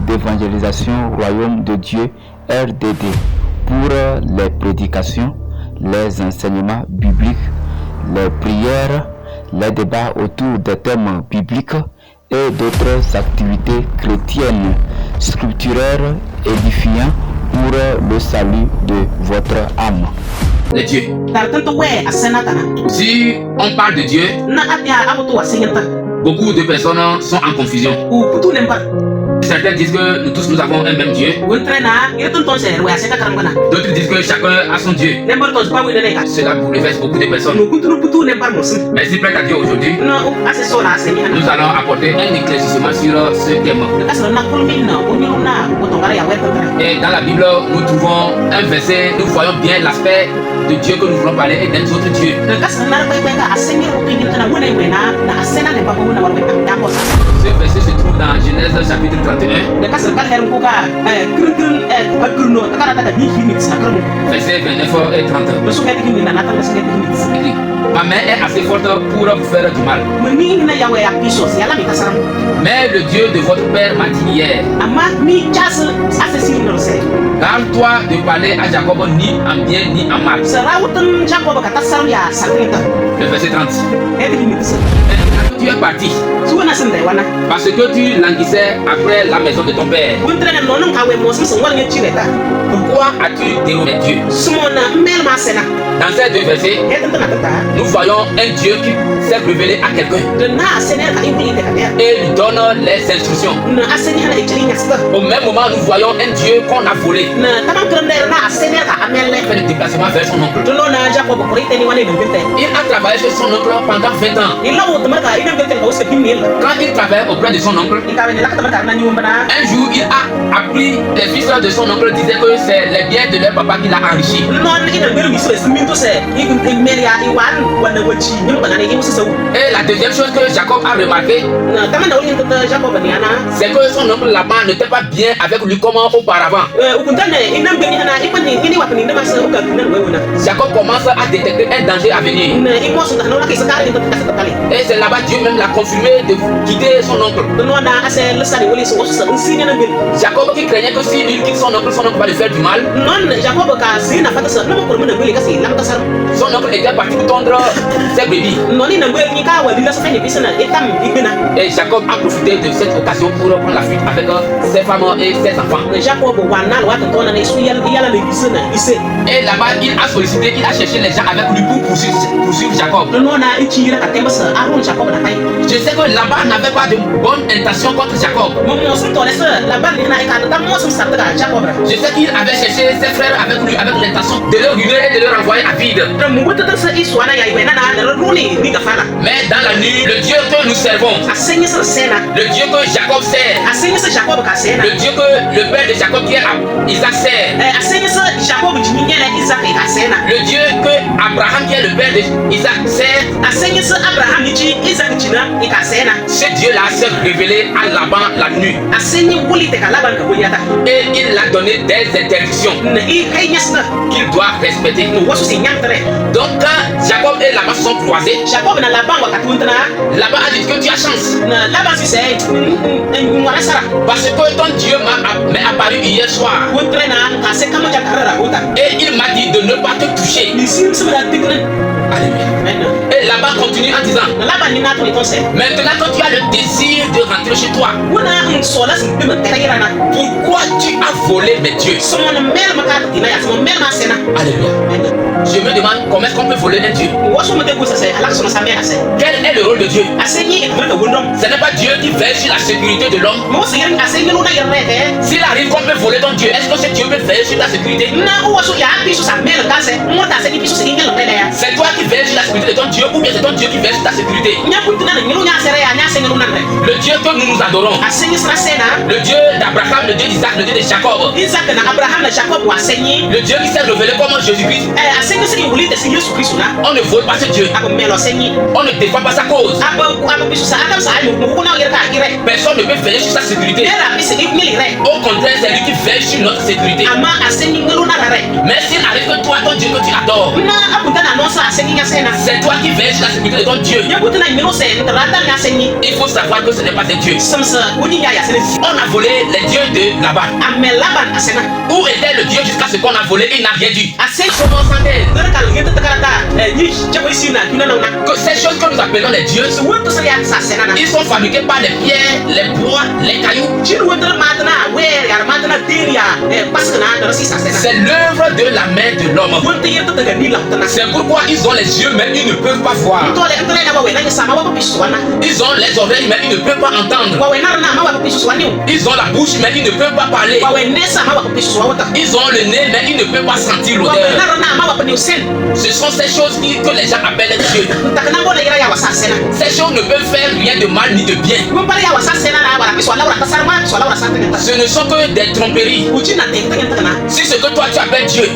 d'évangélisation Royaume de Dieu RDD pour les prédications, les enseignements bibliques, les prières, les débats autour des thèmes bibliques et d'autres activités chrétiennes, scripturaires, édifiantes pour le salut de votre âme. Les dieux. Si on parle de Dieu, beaucoup de personnes sont en confusion. Certains disent que nous tous nous avons un même Dieu. D'autres disent que chacun a son Dieu. Cela bouleverse beaucoup de personnes. Mais si prête à Dieu aujourd'hui, nous allons apporter un éclaircissement sur ce thème. Et dans la Bible, nous trouvons un verset, nous voyons bien l'aspect de Dieu que nous voulons parler et d'un autre Dieu. Ce verset se trouve dans Genèse chapitre 31. Verset 29 et 30. Ma main est assez forte pour vous faire du mal. Mais le Dieu de votre père m'a dit hier, garde-toi de parler à Jacob ni en bien ni en mal. Le verset 30. Tu es parti parce que tu languissais après la maison de ton père. Pourquoi as-tu dérobé Dieu? Dans ces deux versets, nous voyons un Dieu qui s'est révélé à quelqu'un et lui donne les instructions. Au même moment, nous voyons un Dieu qu'on a volé. Il fait le déplacement vers son oncle. Il a travaillé chez son oncle pendant 20 ans. Quand il travaillait auprès de son oncle, un jour il a appris, les fils de son oncle disaient que c'est les biens de leur papa qui l'a enrichi. Et la deuxième chose que Jacob a remarqué, c'est que son oncle Laban n'était pas bien avec lui comme auparavant. Jacob commence à détecter un danger à venir. Et c'est là-bas Dieu même l'a confirmé de quitter son oncle. Jacob qui craignait que s'il quitte son oncle va lui faire du mal. Son oncle était parti pour tondre ses brebis. Et Jacob a profité de cette occasion pour prendre la fuite avec ses femmes et ses enfants. Et là-bas, il a sollicité, il a cherché les gens avec lui pour poursuivre Jacob. Je sais que Laban n'avait pas de bonne intention contre Jacob. Je sais qu'il avait cherché ses frères avec lui avec l'intention de le ruiner et de le renvoyer à vide. Mais dans la nuit, le Dieu que nous servons, le Dieu que Jacob sert, le Dieu que le père de Jacob qui est Isaac sert, le Dieu que Abraham qui est le père d'Isaac sert, ce Dieu-là s'est révélé à Laban la nuit. Et il l'a donné des interdictions qu'il doit respecter. Donc quand Jacob et Laban se sont croisés, Laban a dit que tu as chance. Parce que ton Dieu m'est apparu hier soir. Et il m'a dit de ne pas te toucher. Alléluia. Et Laban continue en disant, maintenant quand tu as le désir de rentrer chez toi, pourquoi tu as volé mes dieux? Alléluia. Je me demande comment est-ce qu'on peut voler un Dieu. Quel est le rôle de Dieu? Ce n'est pas Dieu qui veille sur la sécurité de l'homme. S'il arrive qu'on peut voler ton Dieu, est-ce que ce Dieu peut veiller sur la sécurité? C'est toi qui veilles sur la sécurité de ton Dieu ou bien c'est ton Dieu qui veille sur ta sécurité? Le Dieu que nous adorons, le Dieu d'Abraham, le Dieu d'Isaac, le Dieu de Jacob, le Dieu qui s'est révélé comme Jésus-Christ, on ne vole pas ce Dieu, on ne défend pas sa cause. Personne ne peut veiller sur sa sécurité. Au contraire, c'est lui qui veille sur notre sécurité. Mais s'il arrive que toi, ton Dieu que tu adores, c'est toi qui veilles sur la sécurité de ton Dieu, il il faut savoir que ce n'est pas un Dieu. On a volé les dieux de Laban. Où était le Dieu jusqu'à ce qu'on a volé? Il n'a rien dit. Que ces choses que nous appelons les dieux, ils sont fabriqués par les pierres, les bois, les cailloux. C'est l'œuvre de la main de l'homme. C'est pourquoi ils ont les yeux mais ils ne peuvent pas voir. Ils ont les oreilles mais ils ne peuvent pas entendre. Ils ont la bouche mais ils ne peuvent pas parler. Ils ont le nez mais ils ne peuvent pas sentir l'odeur. Ce sont ces choses que les gens appellent Dieu. Ces choses ne peuvent faire rien de mal ni de bien. Ce ne sont que des tromperies. Si ce que toi tu appelles Dieu,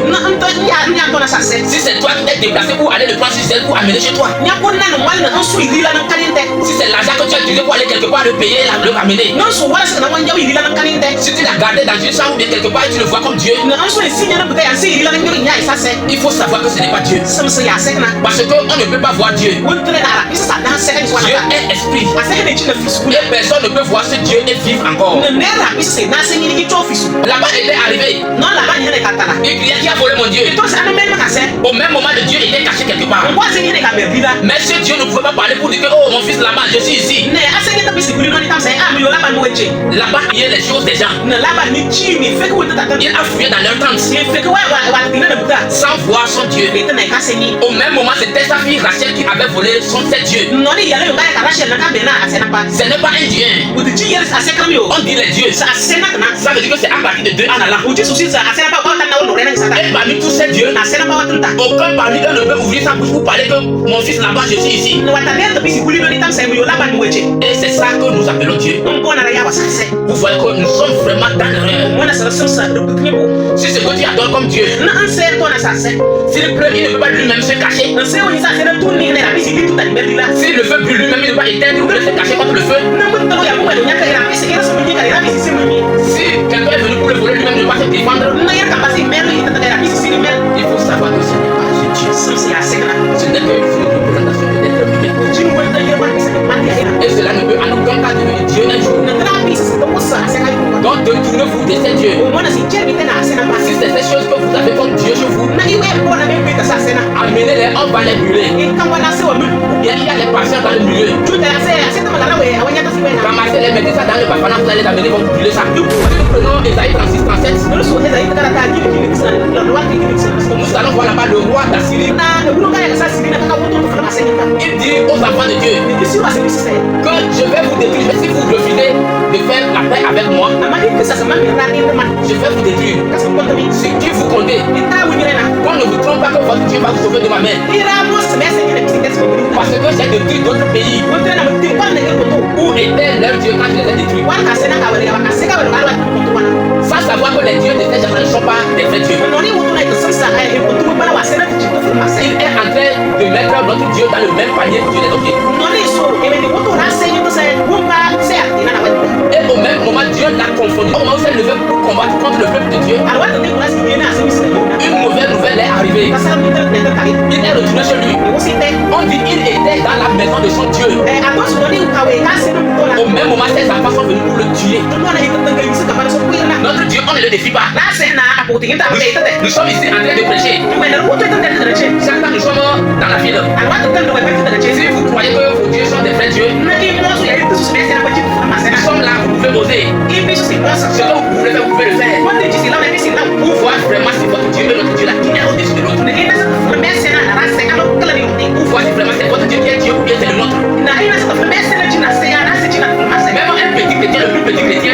si c'est toi qui t'es déplacé pour aller le prendre sur celle pour amener chez toi, si c'est l'argent que tu as utilisé pour aller quelque part le payer, le ramener, si tu l'as gardé dans une chambre ou bien quelque part et tu le vois comme Dieu, il faut savoir que ce n'est pas Dieu. Parce qu'on ne peut pas voir Dieu. Dieu est esprit. Et personne ne peut voir ce Dieu et vivre encore. Là-bas était arrivé. Il criait qui a volé mon Dieu. Au même moment le Dieu était caché quelque part. Mais ce Dieu ne pouvait pas parler pour dire que oh mon fils Laban, je suis ici. Laban priait les choses des gens. Il a fouillé dans leur tente sans voir son Dieu. Au même moment c'était sa fille Rachel qui avait volé son Dieu. Ce n'est pas un Dieu. On dit les dieux. Ça veut dire que c'est à partir de deux en allant. Et parmi tous ces dieux, aucun parmi eux ne peut ouvrir sa bouche pour parler que mon fils là-bas, je suis ici. Et c'est ça que nous appelons Dieu. Vous voyez que nous sommes vraiment dans l'erreur. Si ce que tu adores comme Dieu, s'il pleut, il ne peut pas lui-même se cacher. S'il le feu brûle lui-même, il ne peut pas éteindre ou se cacher contre le feu. Si quelqu'un est venu pour le voler lui-même, il ne peut pas se défendre. Il faut savoir que ce n'est pas ce Dieu. Ce n'est qu'une représentation de l'être humain. Et cela ne peut en aucun cas devenir Dieu un jour. Donc détournez-vous de ces dieux. Si c'est ces choses que vous avez comme Dieu chez vous, amenez-les, on va les brûler. Ou bien il y a les patients dans le milieu. Ramassez-les, mettez ça dans le bafana, vous allez les amener, vous brûler ça. Nous prenons Ésaïe 36, 37. Nous allons voir là-bas le roi d'Assyrie. Il dit aux enfants de Dieu que je vais vous détruire si vous refusez de faire la paix avec moi. Je vais vous détruire. Si Dieu vous comptez, qu'on ne vous trompe pas que votre Dieu va vous sauver de ma main. Parce que j'ai détruit d'autres pays. Où était leur Dieu quand je les ai détruits? Sans savoir que les dieux de ces gens ne sont pas des vrais dieux. Il est en train de mettre notre Dieu dans le même panier que Dieu les autres. Et au même moment, Dieu l'a confondu. Au moment où s'est levé pour combattre contre le peuple de Dieu, une mauvaise nouvelle est arrivée. Il est retourné chez lui. On dit qu'il était dans la maison de son Dieu. Au même moment, ses enfants sont venus pour le tuer. Notre Dieu, on ne le défie pas. Nous sommes ici en train de prêcher. Certains nous sommes dans la ville. Si vous croyez que vos dieux sont des vrais dieux, nous sommes là, vous pouvez oser. Ce que vous pouvez faire, vous pouvez le faire. Pour voir vraiment si votre Dieu est notre Dieu là, qui est au-dessus de l'autre. Pour voir si vraiment c'est votre Dieu qui est Dieu ou bien c'est le nôtre. Même un petit chrétien, le plus petit chrétien,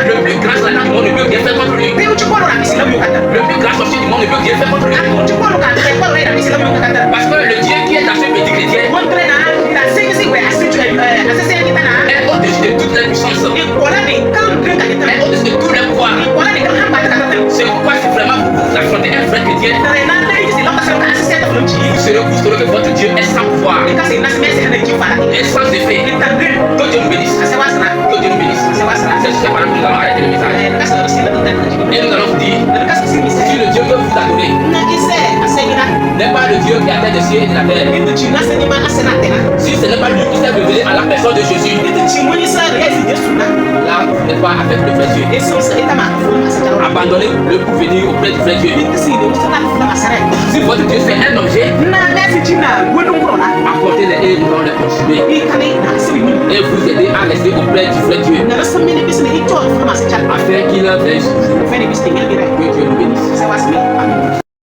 le plus grand Satan du monde ne peut rien faire contre lui. Le plus grand sorcier du monde ne peut rien faire contre lui. Parce que le Dieu qui est dans ce petit chrétien est au-dessus de toutes les puissances, est au-dessus de tous les pouvoirs. C'est pourquoi si vraiment vous affrontez un vrai chrétien, vous serez constaté que votre Dieu est sans pouvoir et sans effet. Que Dieu nous bénisse. Que Dieu nous bénisse. C'est par là que nous allons arrêter le message. Et nous allons vous dire, si le Dieu que vous adorez n'est pas le Dieu qui a fait des cieux et de la terre, si ce n'est pas lui qui s'est levé n'êtes pas avec le vrai Dieu, abandonnez-le pour venir auprès du vrai Dieu. Si votre Dieu c'est un objet, apportez-les et ils vont le consommer. Et vous aider à rester auprès du vrai Dieu, afin qu'il veuille que Dieu nous bénisse.